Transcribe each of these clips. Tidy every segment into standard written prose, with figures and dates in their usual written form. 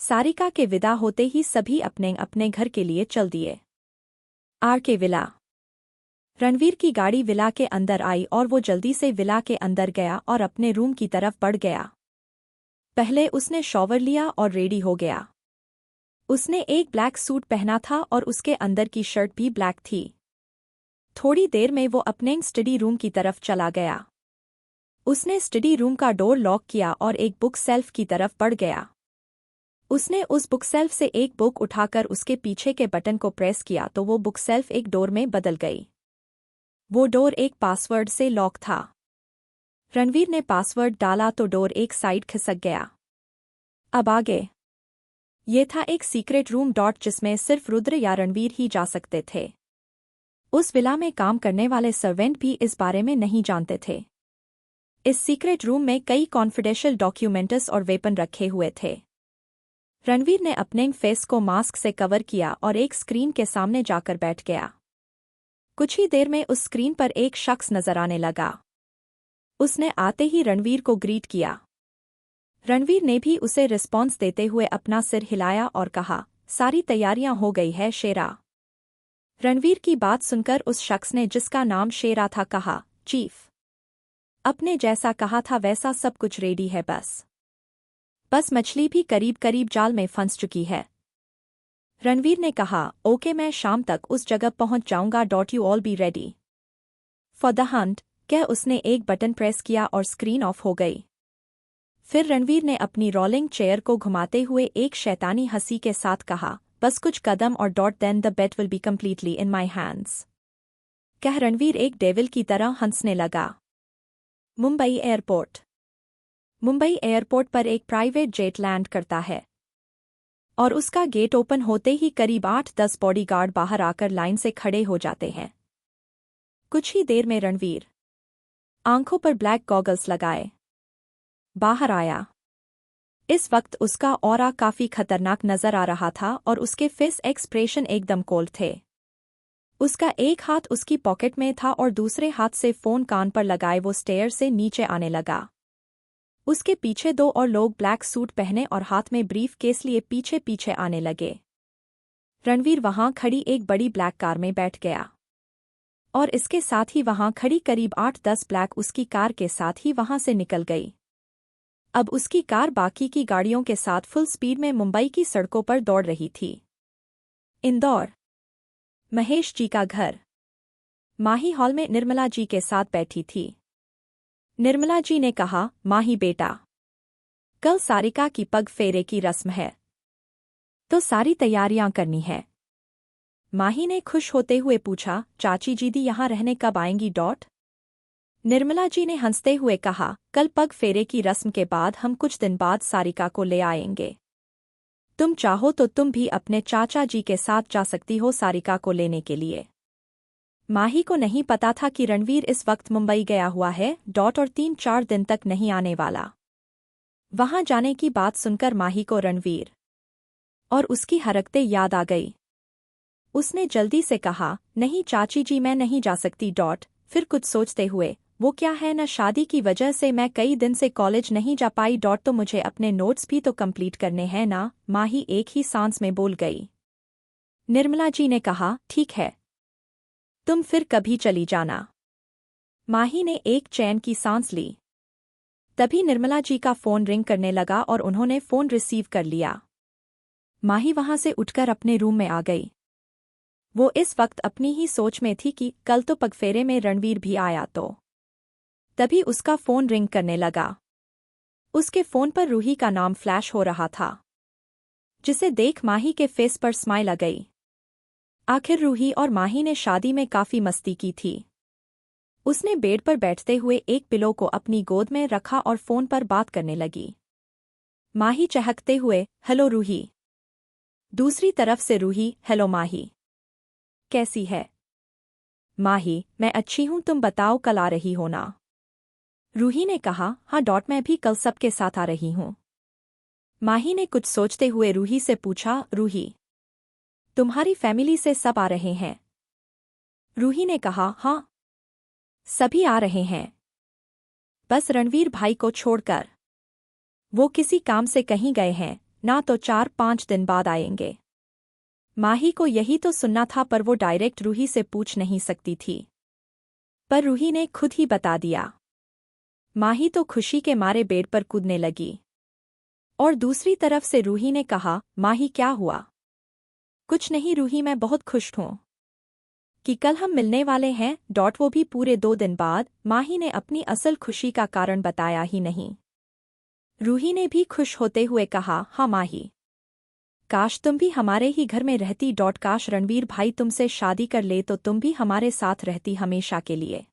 सारिका के विदा होते ही सभी अपने अपने घर के लिए चल दिए। आर के विला। रणवीर की गाड़ी विला के अंदर आई और वो जल्दी से विला के अंदर गया और अपने रूम की तरफ बढ़ गया। पहले उसने शॉवर लिया और रेडी हो गया। उसने एक ब्लैक सूट पहना था और उसके अंदर की शर्ट भी ब्लैक थी। थोड़ी देर में वो अपने स्टडी रूम की तरफ चला गया। उसने स्टडी रूम का डोर लॉक किया और एक बुक सेल्फ की तरफ बढ़ गया। उसने उस बुक सेल्फ से एक बुक उठाकर उसके पीछे के बटन को प्रेस किया तो वो बुक सेल्फ एक डोर में बदल गई। वो डोर एक पासवर्ड से लॉक था। रणवीर ने पासवर्ड डाला तो डोर एक साइड खिसक गया। अब आगे। ये था एक सीक्रेट रूम जिसमें सिर्फ रुद्र या रणवीर ही जा सकते थे। उस विला में काम करने वाले सर्वेंट भी इस बारे में नहीं जानते थे। इस सीक्रेट रूम में कई कॉन्फिडेंशियल डॉक्यूमेंट्स और वेपन रखे हुए थे। रणवीर ने अपने फेस को मास्क से कवर किया और एक स्क्रीन के सामने जाकर बैठ गया। कुछ ही देर में उस स्क्रीन पर एक शख्स नजर आने लगा। उसने आते ही रणवीर को ग्रीट किया। रणवीर ने भी उसे रिस्पॉन्स देते हुए अपना सिर हिलाया और कहा, सारी तैयारियां हो गई है शेरा। रणवीर की बात सुनकर उस शख्स ने जिसका नाम शेरा था कहा, चीफ। अपने जैसा कहा था वैसा सब कुछ रेडी है बस मछली भी करीब करीब जाल में फंस चुकी है। रणवीर ने कहा, ओके मैं शाम तक उस जगह पहुंच जाऊंगा। You all be ready for the Hunt. क्या उसने एक बटन प्रेस किया और स्क्रीन ऑफ हो गई। फिर रणवीर ने अपनी रोलिंग चेयर को घुमाते हुए एक शैतानी हंसी के साथ कहा, बस कुछ कदम और then the bet will be completely in my hands. कह रणवीर एक डेविल की तरह हंसने लगा। मुंबई एयरपोर्ट। मुंबई एयरपोर्ट पर एक प्राइवेट जेट लैंड करता है और उसका गेट ओपन होते ही करीब 8-10 बॉडीगार्ड बाहर आकर लाइन से खड़े हो जाते हैं। कुछ ही देर में रणवीर आंखों पर ब्लैक गॉगल्स लगाए बाहर आया। इस वक्त उसका ऑरा काफी खतरनाक नजर आ रहा था और उसके फेस एक्सप्रेशन एकदम कोल्ड थे। उसका एक हाथ उसकी पॉकेट में था और दूसरे हाथ से फोन कान पर लगाए वो स्टेयर से नीचे आने लगा। उसके पीछे 2 और लोग ब्लैक सूट पहने और हाथ में ब्रीफ केस लिए पीछे पीछे आने लगे। रणवीर वहां खड़ी एक बड़ी ब्लैक कार में बैठ गया और इसके साथ ही वहां खड़ी करीब 8-10 ब्लैक उसकी कार के साथ ही वहां से निकल गई। अब उसकी कार बाकी की गाड़ियों के साथ फुल स्पीड में मुंबई की सड़कों पर दौड़ रही थी। इंदौर। महेश जी का घर। माही हॉल में निर्मला जी के साथ बैठी थी। निर्मला जी ने कहा, माही बेटा, कल सारिका की पग फेरे की रस्म है तो सारी तैयारियां करनी है। माही ने खुश होते हुए पूछा, चाची जीदी यहां रहने कब आएंगी? निर्मला जी ने हंसते हुए कहा, कल पग फेरे की रस्म के बाद हम कुछ दिन बाद सारिका को ले आएंगे। तुम चाहो तो तुम भी अपने चाचा जी के साथ जा सकती हो सारिका को लेने के लिए। माही को नहीं पता था कि रणवीर इस वक्त मुंबई गया हुआ है और 3-4 दिन तक नहीं आने वाला। वहां जाने की बात सुनकर माही को रणवीर और उसकी हरकतें याद आ गई। उसने जल्दी से कहा, नहीं चाची जी मैं नहीं जा सकती। फिर कुछ सोचते हुए, वो क्या है न शादी की वजह से मैं कई दिन से कॉलेज नहीं जा पाई। तो मुझे अपने नोट्स भी तो कंप्लीट करने हैं ना। माही एक ही सांस में बोल गई। निर्मला जी ने कहा, ठीक है तुम फिर कभी चली जाना। माही ने एक चैन की सांस ली। तभी निर्मला जी का फोन रिंग करने लगा और उन्होंने फोन रिसीव कर लिया। माही वहां से उठकर अपने रूम में आ गई। वो इस वक्त अपनी ही सोच में थी कि कल तो पगफेरे में रणवीर भी आया तो। तभी उसका फोन रिंग करने लगा। उसके फोन पर रूही का नाम फ्लैश हो रहा था, जिसे देख माही के फेस पर स्माइल आ गई। आखिर रूही और माही ने शादी में काफी मस्ती की थी। उसने बेड पर बैठते हुए एक पिलो को अपनी गोद में रखा और फोन पर बात करने लगी। माही चहकते हुए, हेलो रूही। दूसरी तरफ से रूही, हेलो माही, कैसी है? माही, मैं अच्छी हूं, तुम बताओ कल आ रही हो ना? रूही ने कहा, हाँ मैं भी कल सबके साथ आ रही हूं। माही ने कुछ सोचते हुए रूही से पूछा, रूही तुम्हारी फैमिली से सब आ रहे हैं? रूही ने कहा, हाँ सभी आ रहे हैं, बस रणवीर भाई को छोड़कर। वो किसी काम से कहीं गए हैं ना तो 4-5 दिन बाद आएंगे। माही को यही तो सुनना था, पर वो डायरेक्ट रूही से पूछ नहीं सकती थी। पर रूही ने खुद ही बता दिया। माही तो खुशी के मारे बेड पर कूदने लगी। और दूसरी तरफ से रूही ने कहा, माही क्या हुआ? कुछ नहीं रूही, मैं बहुत खुश हूँ कि कल हम मिलने वाले हैं। वो भी पूरे 2 दिन बाद। माही ने अपनी असल खुशी का कारण बताया ही नहीं। रूही ने भी खुश होते हुए कहा, हाँ माही, काश तुम भी हमारे ही घर में रहती। काश रणवीर भाई तुमसे शादी कर ले तो तुम भी हमारे साथ रहती हमेशा के लिए।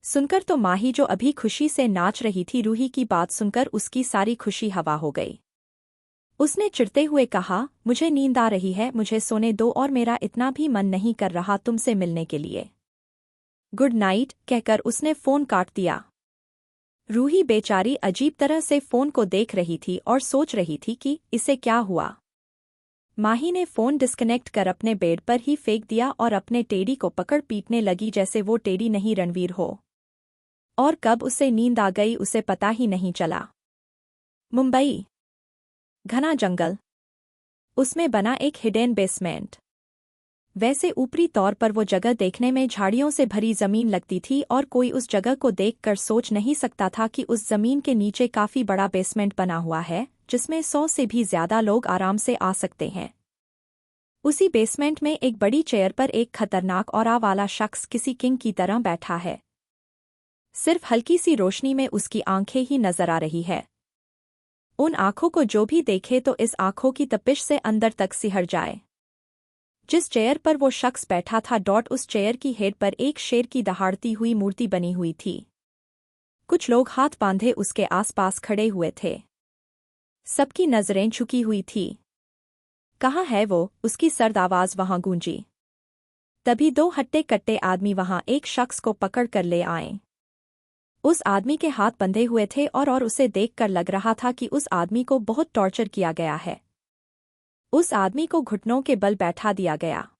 सुनकर तो माही जो अभी खुशी से नाच रही थी, रूही की बात सुनकर उसकी सारी खुशी हवा हो गई। उसने चिढ़ते हुए कहा, मुझे नींद आ रही है, मुझे सोने दो और मेरा इतना भी मन नहीं कर रहा तुमसे मिलने के लिए। गुड नाइट कहकर उसने फोन काट दिया। रूही बेचारी अजीब तरह से फोन को देख रही थी और सोच रही थी कि इसे क्या हुआ। माही ने फोन डिस्कनेक्ट कर अपने बेड पर ही फेंक दिया और अपने टेडी को पकड़ पीटने लगी जैसे वो टेडी नहीं रणवीर हो। और कब उसे नींद आ गई उसे पता ही नहीं चला। मुंबई, घना जंगल, उसमें बना एक हिडन बेसमेंट। वैसे ऊपरी तौर पर वो जगह देखने में झाड़ियों से भरी जमीन लगती थी और कोई उस जगह को देखकर सोच नहीं सकता था कि उस जमीन के नीचे काफी बड़ा बेसमेंट बना हुआ है जिसमें 100 से भी ज्यादा लोग आराम से आ सकते हैं। उसी बेसमेंट में एक बड़ी चेयर पर एक खतरनाक ऑरा वाला शख्स किसी किंग की तरह बैठा है। सिर्फ हल्की सी रोशनी में उसकी आंखें ही नजर आ रही है। उन आंखों को जो भी देखे तो इस आंखों की तपिश से अंदर तक सिहर जाए। जिस चेयर पर वो शख्स बैठा था, उस चेयर की हेड पर एक शेर की दहाड़ती हुई मूर्ति बनी हुई थी। कुछ लोग हाथ बांधे उसके आसपास खड़े हुए थे। सबकी नजरें झुकी हुई थी। कहाँ है वो? उसकी सर्द आवाज वहां गूंजी। तभी 2 हट्टे कट्टे आदमी वहां एक शख्स को पकड़ कर ले आए। उस आदमी के हाथ बंधे हुए थे और उसे देखकर लग रहा था कि उस आदमी को बहुत टॉर्चर किया गया है। उस आदमी को घुटनों के बल बैठा दिया गया।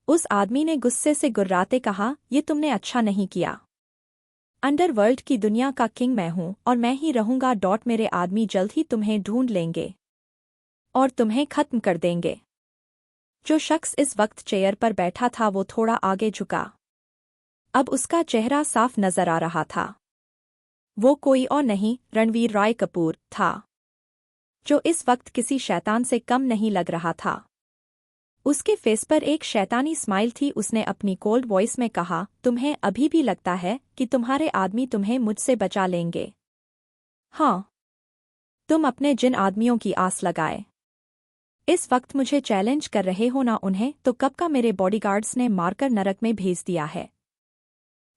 उस आदमी ने गुस्से से गुर्राते कहा, ये तुमने अच्छा नहीं किया। अंडरवर्ल्ड की दुनिया का किंग मैं हूं और मैं ही रहूंगा। मेरे आदमी जल्द ही तुम्हें ढूंढ लेंगे और तुम्हें खत्म कर देंगे। जो शख्स इस वक्त चेयर पर बैठा था वो थोड़ा आगे झुका। अब उसका चेहरा साफ नजर आ रहा था। वो कोई और नहीं, रणवीर रॉय कपूर था, जो इस वक्त किसी शैतान से कम नहीं लग रहा था। उसके फेस पर एक शैतानी स्माइल थी। उसने अपनी कोल्ड वॉइस में कहा, तुम्हें अभी भी लगता है कि तुम्हारे आदमी तुम्हें मुझसे बचा लेंगे? हाँ, तुम अपने जिन आदमियों की आस लगाए इस वक्त मुझे चैलेंज कर रहे हो ना, उन्हें तो कब का मेरे बॉडीगार्ड्स ने मारकर नरक में भेज दिया है।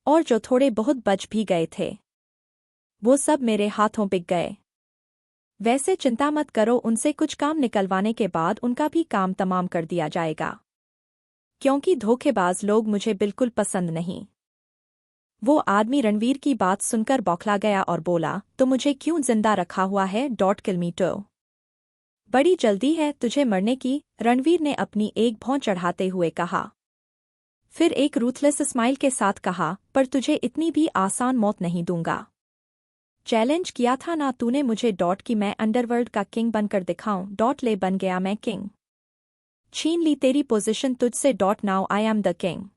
और जो थोड़े बहुत बच भी गए थे वो सब मेरे हाथों बिक गए। वैसे चिंता मत करो, उनसे कुछ काम निकलवाने के बाद उनका भी काम तमाम कर दिया जाएगा, क्योंकि धोखेबाज लोग मुझे बिल्कुल पसंद नहीं। वो आदमी रणवीर की बात सुनकर बौखला गया और बोला, तो मुझे क्यों जिंदा रखा हुआ है? किल मी टू। बड़ी जल्दी है तुझे मरने की, रणवीर ने अपनी एक भौं चढ़ाते हुए कहा। फिर एक रूथलेस स्माइल के साथ कहा, पर तुझे इतनी भी आसान मौत नहीं दूंगा। चैलेंज किया था ना तूने मुझे कि मैं अंडरवर्ल्ड का किंग बनकर दिखाऊं। ले बन गया मैं किंग। छीन ली तेरी पोजीशन तुझसे। Now I am the king,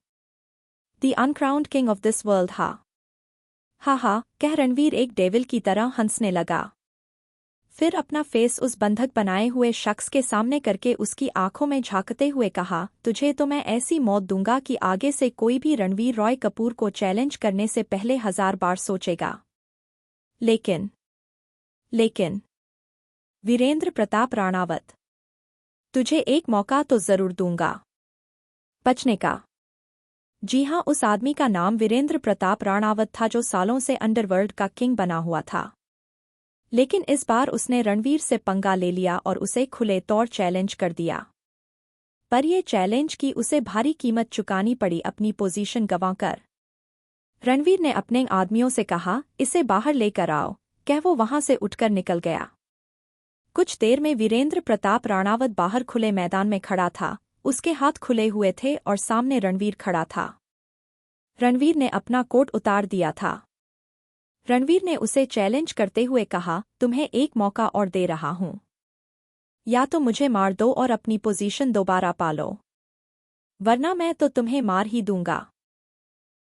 the uncrowned king of this world. हा हा कह रणवीर एक डेविल की तरह हंसने लगा। फिर अपना फेस उस बंधक बनाए हुए शख्स के सामने करके उसकी आंखों में झांकते हुए कहा, तुझे तो मैं ऐसी मौत दूंगा कि आगे से कोई भी रणवीर रॉय कपूर को चैलेंज करने से पहले 1000 बार सोचेगा। लेकिन वीरेंद्र प्रताप राणावत, तुझे एक मौका तो जरूर दूंगा बचने का। जी हाँ, उस आदमी का नाम वीरेंद्र प्रताप राणावत था जो सालों से अंडरवर्ल्ड का किंग बना हुआ था। लेकिन इस बार उसने रणवीर से पंगा ले लिया और उसे खुले तौर चैलेंज कर दिया। पर यह चैलेंज की उसे भारी कीमत चुकानी पड़ी, अपनी पोजीशन गंवाकर। रणवीर ने अपने आदमियों से कहा, इसे बाहर लेकर आओ। कह वो वहां से उठकर निकल गया। कुछ देर में वीरेंद्र प्रताप राणावत बाहर खुले मैदान में खड़ा था। उसके हाथ खुले हुए थे और सामने रणवीर खड़ा था। रणवीर ने अपना कोट उतार दिया था। रणवीर ने उसे चैलेंज करते हुए कहा, तुम्हें एक मौका और दे रहा हूं। या तो मुझे मार दो और अपनी पोजीशन दोबारा पालो, वरना मैं तो तुम्हें मार ही दूंगा।